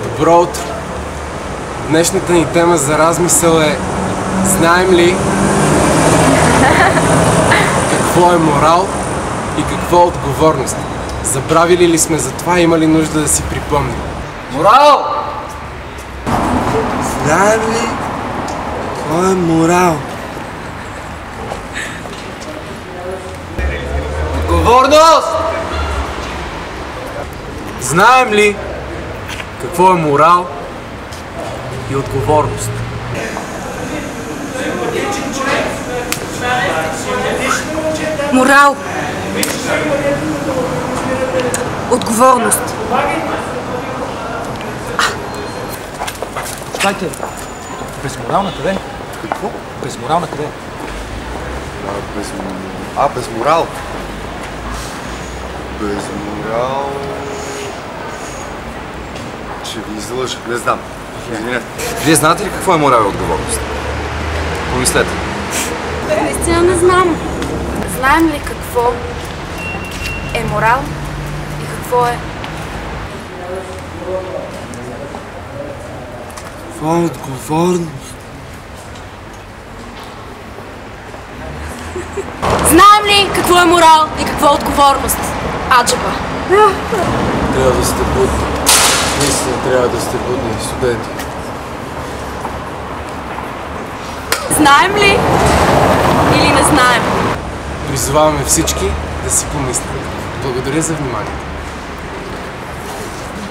Добро утро! Днешната ни тема за размисъл е: знаем ли какво е морал и какво е отговорност? Забравили ли сме за това и има ли нужда да си припомним? Морал! Знаем ли какво е морал? Отговорност! Знаем ли какво е морал и отговорност? Морал. Отговорност. Чакайте, безморал на къде? Какво? Безморал на къде? Без морал. Без морал... Ще ви излъжа, не знам. Извинете. Вие знаете ли какво е морал и отговорност? Помислете. Наистина не знам. Знаем ли какво е морал и какво е... Това е отговорност. Знаем ли какво е морал и какво е отговорност? Аджаба. Трябва да сте будни. Наистина трябва да сте будни, студенти. Знаем ли или не знаем? Призоваваме всички да си помислим. Благодаря за вниманието.